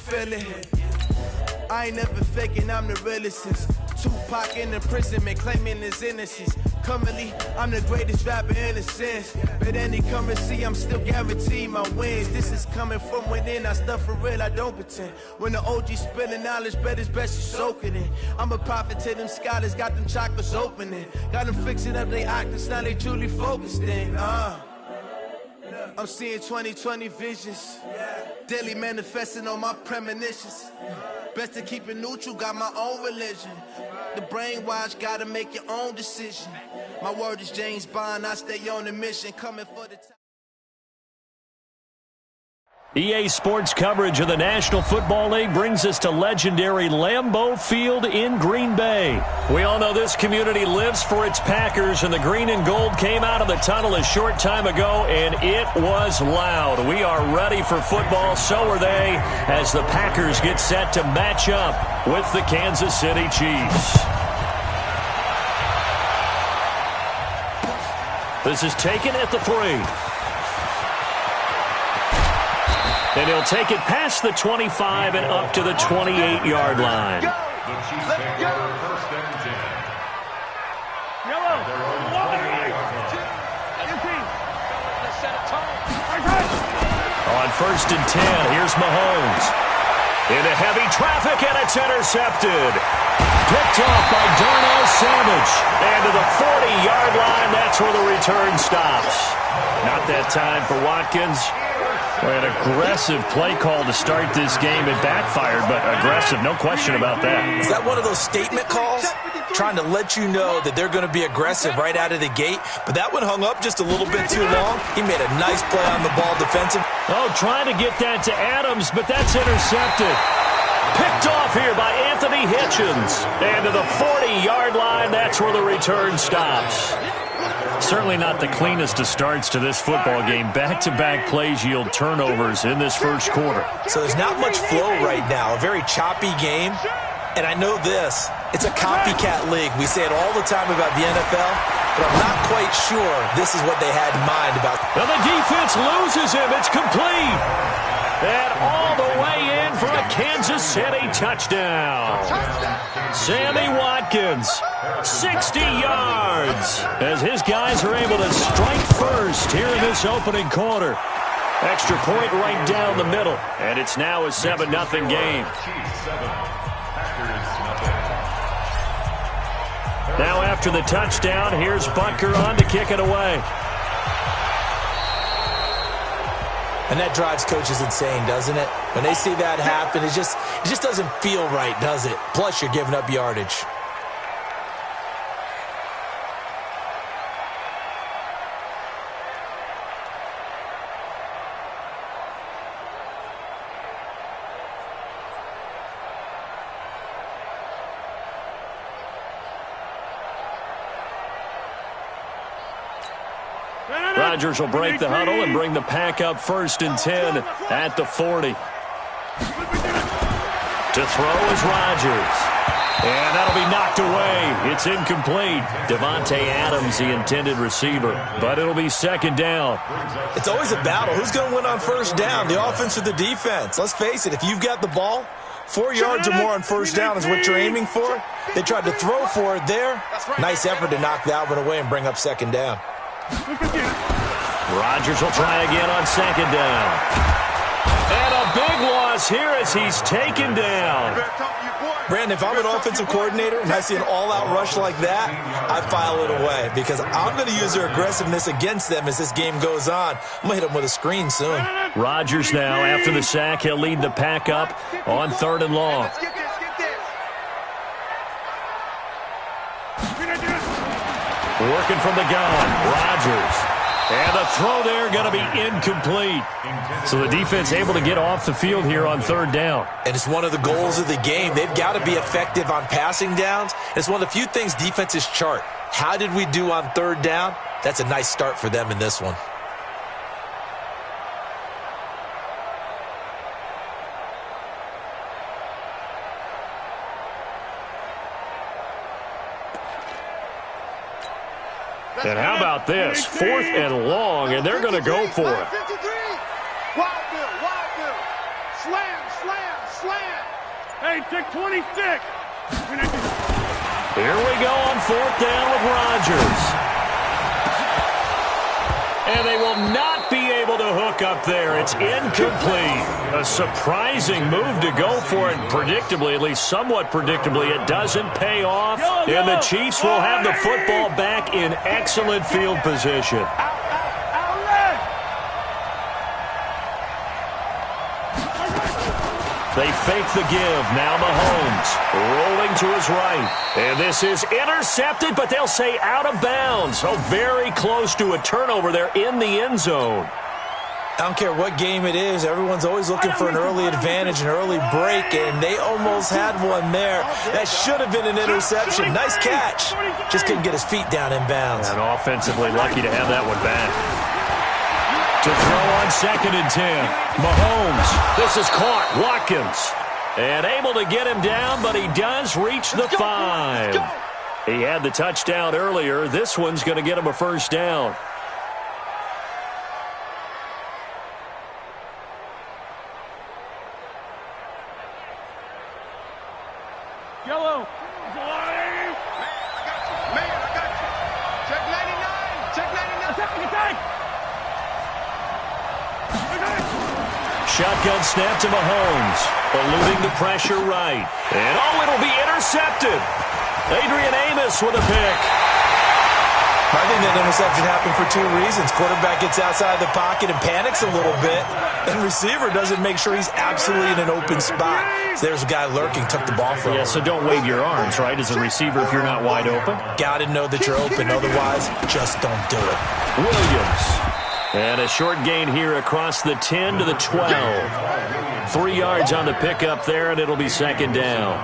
feel it. I ain't never faking, I'm the realest since Tupac in imprisonment, claiming his innocence. Currently, I'm the greatest rapper in a sense. But any currency, I'm still guaranteed my wins. This is coming from within, I stuff for real, I don't pretend. When the OG spilling knowledge, bet it's best you soak it in. I'm a prophet to them scholars, got them chakras opening. Got them fixing up they octaves, now they truly focused in. I'm seeing 2020 visions. Daily manifesting on my premonitions. Best to keep it neutral, got my own religion. The brainwash, gotta make your own decision. My word is James Bond, I stay on the mission, coming for the top. EA Sports coverage of the National Football League brings us to legendary Lambeau Field in Green Bay. We all know this community lives for its Packers, and the green and gold came out of the tunnel a short time ago, and it was loud. We are ready for football, so are they, as the Packers get set to match up with the Kansas City Chiefs. This is taken at the 3. And he'll take it past the 25 and up to the 28-yard line. On 1st and 10, here's Mahomes. Into heavy traffic, and it's intercepted. Picked off by Darnell Savage. And to the 40-yard line, that's where the return stops. Not that time for Watkins. An aggressive play call to start this game. It backfired, but aggressive, no question about that. Is that one of those statement calls? Trying to let you know that they're going to be aggressive right out of the gate, but that one hung up just a little bit too long. He made a nice play on the ball defensive. Oh, trying to get that to Adams, but that's intercepted. Picked off here by Anthony Hitchens. And to the 40-yard line, that's where the return stops. Certainly not the cleanest of starts to this football game. Back-to-back plays yield turnovers in this first quarter. So there's not much flow right now. A very choppy game. And I know this. It's a copycat league. We say it all the time about the NFL, but I'm not quite sure this is what they had in mind about. Now the defense loses him. It's complete. And all the way in for a Kansas City touchdown. Sammy Watkins, 60 yards, as his guys are able to strike first here in this opening quarter. Extra point right down the middle, and it's now a 7-0 game. Now after the touchdown, here's Butker on to kick it away. And that drives coaches insane, doesn't it? When they see that happen, it just doesn't feel right, does it? Plus, you're giving up yardage. Rodgers will break the huddle and bring the pack up 1st and 10 at the 40. To throw is Rodgers. And that'll be knocked away. It's incomplete. Devontae Adams, the intended receiver. But it'll be 2nd down. It's always a battle. Who's going to win on 1st down, the offense or the defense? Let's face it, if you've got the ball, 4 yards or more on 1st down is what you're aiming for. They tried to throw for it there. Nice effort to knock that one away and bring up 2nd down. Rodgers will try again on 2nd down. And a big loss here as he's taken down. Brandon, if I'm an offensive coordinator and I see an all-out rush like that, I file it away because I'm going to use their aggressiveness against them as this game goes on. I'm going to hit them with a screen soon. Rodgers now, after the sack, he'll lead the pack up on 3rd and long. Working from the gun, Rodgers. And the throw there going to be incomplete. So the defense able to get off the field here on 3rd down. And it's one of the goals of the game. They've got to be effective on passing downs. It's one of the few things defenses chart. How did we do on 3rd down? That's a nice start for them in this one. And how about this? 4th and long, and they're going to go for it. Wild Bill. Slam. Hey, take 26. Here we go on 4th down with Rodgers. And they will not be able to hook up there. It's incomplete. A surprising move to go for it. Predictably, at least somewhat predictably, it doesn't pay off. And the Chiefs will have the football back in excellent field position. They fake the give. Now Mahomes rolling to his right. And this is intercepted, but they'll say out of bounds. So very close to a turnover there in the end zone. I don't care what game it is. Everyone's always looking for an early advantage, an early break, and they almost had one there. That should have been an interception. Nice catch. Just couldn't get his feet down in bounds. And offensively lucky to have that one back. To throw on 2nd and 10. Mahomes. This is caught. Watkins. And able to get him down, but he does reach the 5. He had the touchdown earlier. This one's going to get him a first down. Yellow. Man, I got you. Check 99. Check 99. Attack. Shotgun snap to Mahomes. Eluding the pressure right. And it'll be intercepted. Adrian Amos with a pick. I think that interception happened for 2 reasons. Quarterback gets outside the pocket and panics a little bit. And receiver doesn't make sure he's absolutely in an open spot. So there's a guy lurking, took the ball from him. Yeah, so don't wave your arms, right, as a receiver if you're not wide open. Got to know that you're open. Otherwise, just don't do it. Williams. And a short gain here across the 10 to the 12. 3 yards on the pickup there, and it'll be 2nd down.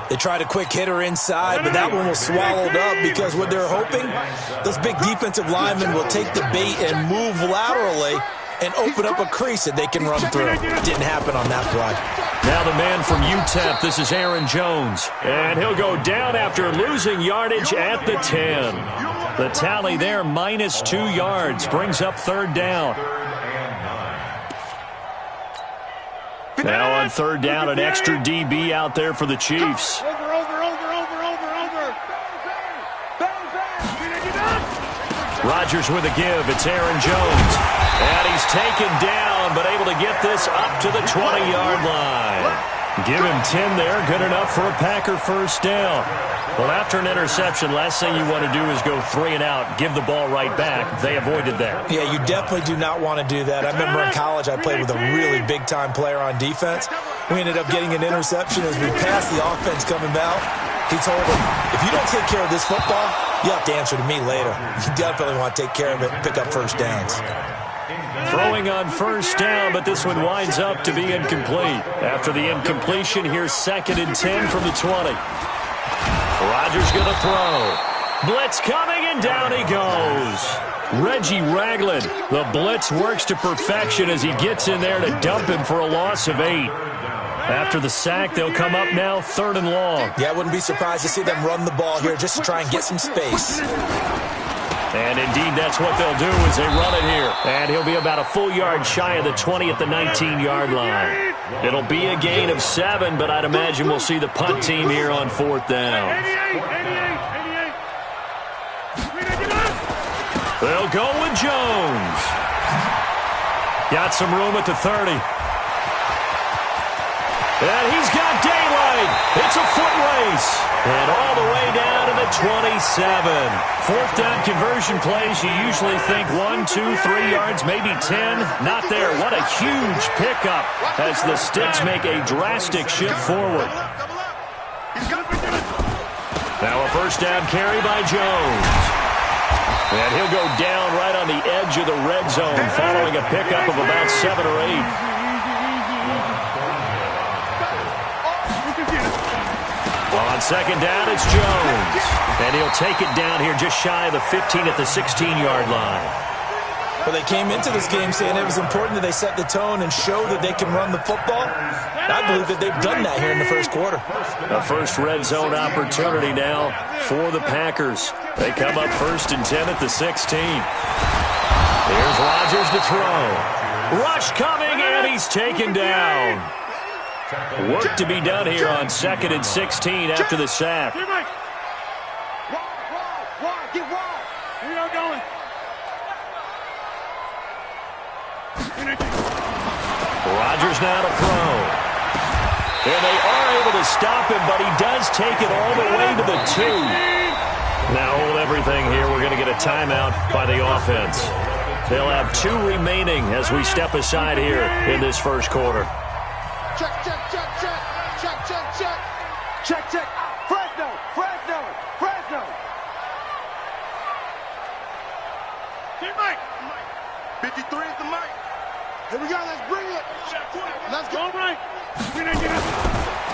They tried a quick hitter inside, but that one was swallowed up because what they're hoping, those big defensive linemen will take the bait and move laterally and open up a crease that they can run through. Didn't happen on that play. Now the man from UTEP, this is Aaron Jones. And he'll go down after losing yardage at the 10. The tally there, minus 2 yards, brings up 3rd down. Now on 3rd down, an extra DB out there for the Chiefs. Over. Rodgers with a give. It's Aaron Jones. And he's taken down, but able to get this up to the 20-yard line. Give him 10 there. Good enough for a Packer first down. Well, after an interception, last thing you want to do is go 3 and out, give the ball right back. They avoided that. Yeah, you definitely do not want to do that. I remember in college I played with a really big-time player on defense. We ended up getting an interception as we passed the offense coming out. He told him, if you don't take care of this football, you have to answer to me later. You definitely want to take care of it and pick up first downs. Throwing on first down, but this one winds up to be incomplete. After the incompletion, here's 2nd and 10 from the 20. Rodgers going to throw. Blitz coming, and down he goes. Reggie Ragland. The blitz works to perfection as he gets in there to dump him for a loss of 8. After the sack, they'll come up now 3rd and long. Yeah, I wouldn't be surprised to see them run the ball here just to try and get some space. And indeed, that's what they'll do as they run it here. And he'll be about a full yard shy of the 20 at the 19-yard line. It'll be a gain of 7, but I'd imagine we'll see the punt team here on 4th down. They'll go with Jones. Got some room at the 30. And he's got daylight. It's a foot race. And all the way down to the 27. 4th down conversion plays, you usually think 1, 2, 3 yards, maybe 10. Not there. What a huge pickup as the Sticks make a drastic shift forward. Now a first down carry by Jones. And he'll go down right on the edge of the red zone following a pickup of about 7 or 8. On 2nd down, it's Jones. And he'll take it down here just shy of the 15 at the 16-yard line. Well, they came into this game saying it was important that they set the tone and show that they can run the football. I believe that they've done that here in the first quarter. A first red zone opportunity now for the Packers. They come up 1st and 10 at the 16. Here's Rodgers to throw. Rush coming, and he's taken down. Work to be done here on 2nd and 16 after the sack. Get wide. Here we are going. Rodgers now to throw. And they are able to stop him, but he does take it all the way to the 2. Now hold everything here. We're going to get a timeout by the offense. They'll have 2 remaining as we step aside here in this first quarter. Check. Fresno. 53 is the mic. Here we go. Let's bring it. Let's go. Right.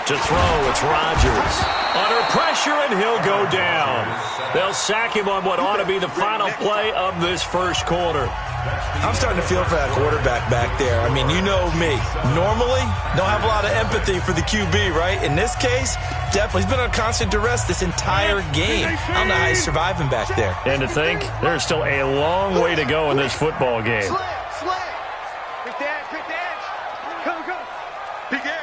To throw, it's Rodgers. Under pressure, and he'll go down. They'll sack him on what ought to be the final play of this first quarter. I'm starting to feel for that quarterback back there. I mean, you know me. Normally, don't have a lot of empathy for the QB, right? In this case, definitely. He's been on constant duress this entire game. I don't know how he's surviving back there. And to think, there's still a long way to go in this football game. Slant. Pick the edge. Come. Big edge.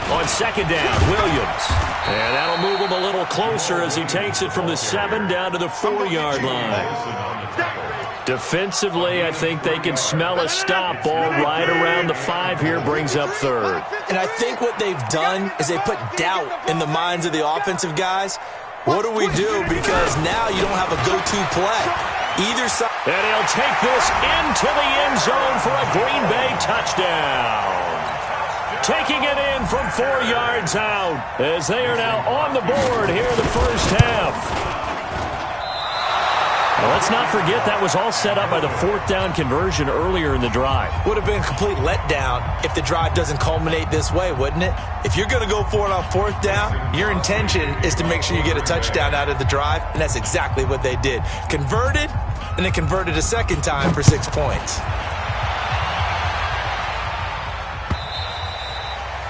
On 2nd down, Williams. And that'll move him a little closer as he takes it from the 7 down to the 4-yard line. Defensively, I think they can smell a stop. Ball right around the 5 here, brings up 3rd. And I think what they've done is they put doubt in the minds of the offensive guys. What do we do? Because now you don't have a go-to play. Either side. And he'll take this into the end zone for a Green Bay touchdown. Taking it in from 4 yards out as they are now on the board here in the first half. Now, let's not forget that was all set up by the 4th down conversion earlier in the drive. Would have been a complete letdown if the drive doesn't culminate this way, wouldn't it? If you're going to go for it on 4th down, your intention is to make sure you get a touchdown out of the drive, and that's exactly what they did. Converted, and then converted a second time for 6 points.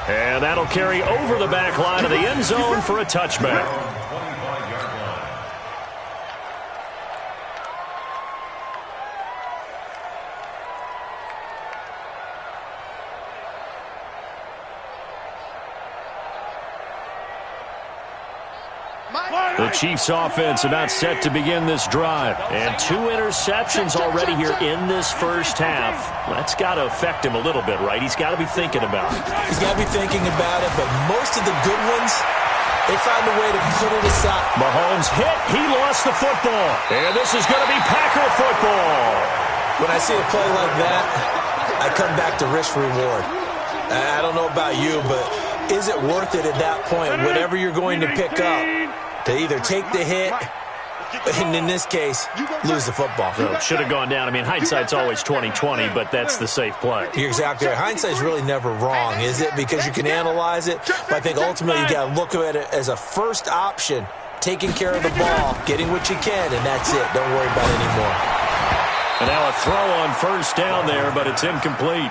And that'll carry over the back line of the end zone for a touchback. The Chiefs offense about set to begin this drive. And 2 interceptions already here in this first half. That's got to affect him a little bit, right? He's got to be thinking about it. He's got to be thinking about it, but most of the good ones, they find a way to put it aside. Mahomes hit. He lost the football. And this is going to be Packer football. When I see a play like that, I come back to risk-reward. I don't know about you, but is it worth it at that point, whatever you're going to pick up, to either take the hit, and in this case, lose the football? So should have gone down. I mean, hindsight's always 20/20, but that's the safe play. You're exactly right. Hindsight's really never wrong, is it? Because you can analyze it, but I think ultimately you got to look at it as a first option, taking care of the ball, getting what you can, and that's it. Don't worry about it anymore. And now a throw on 1st down there, but it's incomplete.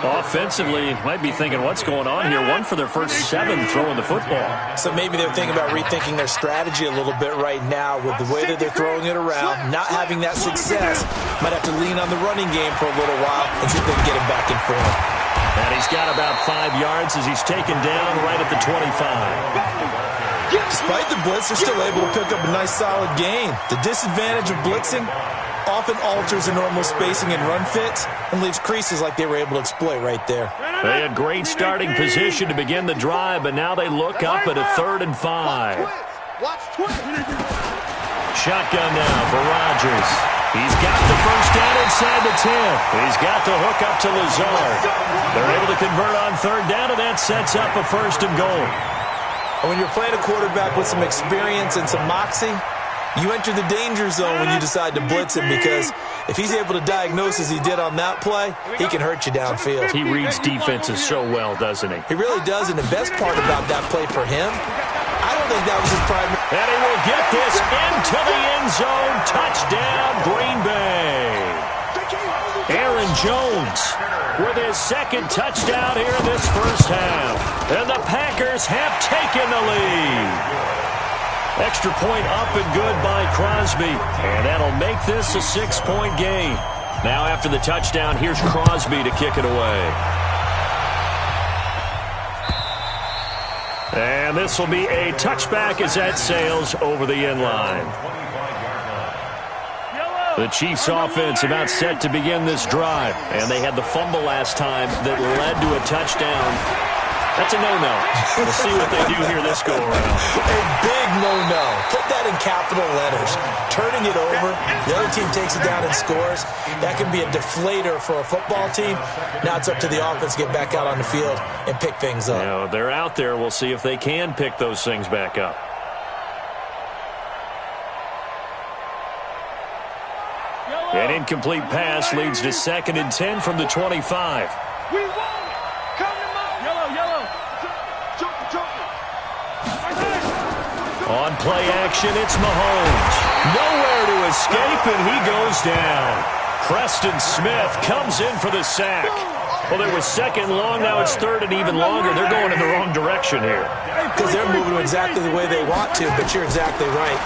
Offensively, might be thinking, what's going on here? 1 for their first 7 throwing the football. So maybe they're thinking about rethinking their strategy a little bit right now with the way that they're throwing it around, not having that success. Might have to lean on the running game for a little while and see if they can get him back in form. And he's got about 5 yards as he's taken down right at the 25. Despite the blitz, they're still able to pick up a nice solid gain. The disadvantage of blitzing often alters the normal spacing and run fits and leaves creases like they were able to exploit right there. They had great starting position to begin the drive, but now they look up at a 3rd and 5. Shotgun now for Rodgers. He's got the first down inside the 10. He's got the hook up to Lazard. They're able to convert on 3rd down, and that sets up a 1st and goal. And when you're playing a quarterback with some experience and some moxie, you enter the danger zone when you decide to blitz him, because if he's able to diagnose as he did on that play, he can hurt you downfield. He reads defenses so well, doesn't he? He really does, and the best part about that play for him, I don't think that was his primary. And he will get this into the end zone. Touchdown, Green Bay. Aaron Jones with his 2nd touchdown here in this first half. And the Packers have taken the lead. Extra point up and good by Crosby. And that'll make this a 6-point game. Now after the touchdown, here's Crosby to kick it away. And this will be a touchback as that sails over the end line. The Chiefs offense about set to begin this drive. And they had the fumble last time that led to a touchdown. That's a no-no. We'll see what they do here this go-around. A big no-no. Put that in capital letters. Turning it over, the other team takes it down and scores. That can be a deflator for a football team. Now it's up to the offense to get back out on the field and pick things up. You know, they're out there. We'll see if they can pick those things back up. An incomplete pass leads to 2nd and 10 from the 25. We won it. Come to mom. Yellow. On play action, it's Mahomes. Nowhere to escape, and he goes down. Preston Smith comes in for the sack. Well, there was 2nd long, now it's 3rd and even longer. They're going in the wrong direction here. Because they're moving exactly the way they want to, but you're exactly right.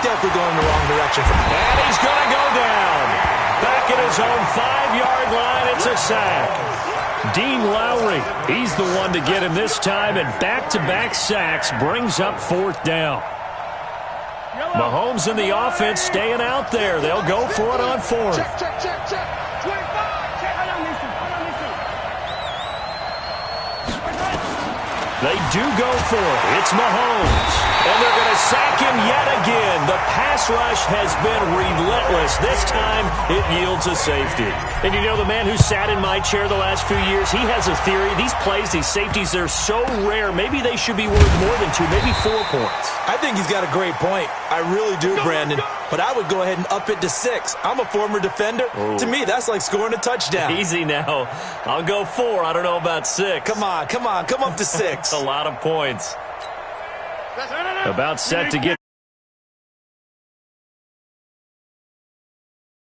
Definitely going in the wrong direction. And he's going to go down. Back at his own 5-yard line, it's a sack. Dean Lowry, he's the one to get him this time, and back-to-back sacks brings up 4th down. Mahomes and the offense staying out there. They'll go for it on 4th. Check. 25. Check. They do go for it. It's Mahomes. And they're going to sack him yet again. The pass rush has been relentless. This time, it yields a safety. And you know, the man who sat in my chair the last few years, he has a theory. These plays, these safeties, they're so rare. Maybe they should be worth more than 2, maybe 4 points. I think he's got a great point. I really do, Brandon. But I would go ahead and up it to 6. I'm a former defender. Ooh. To me, that's like scoring a touchdown. Easy now. I'll go 4. I don't know about 6. Come on. Come up to 6. A lot of points. About set to get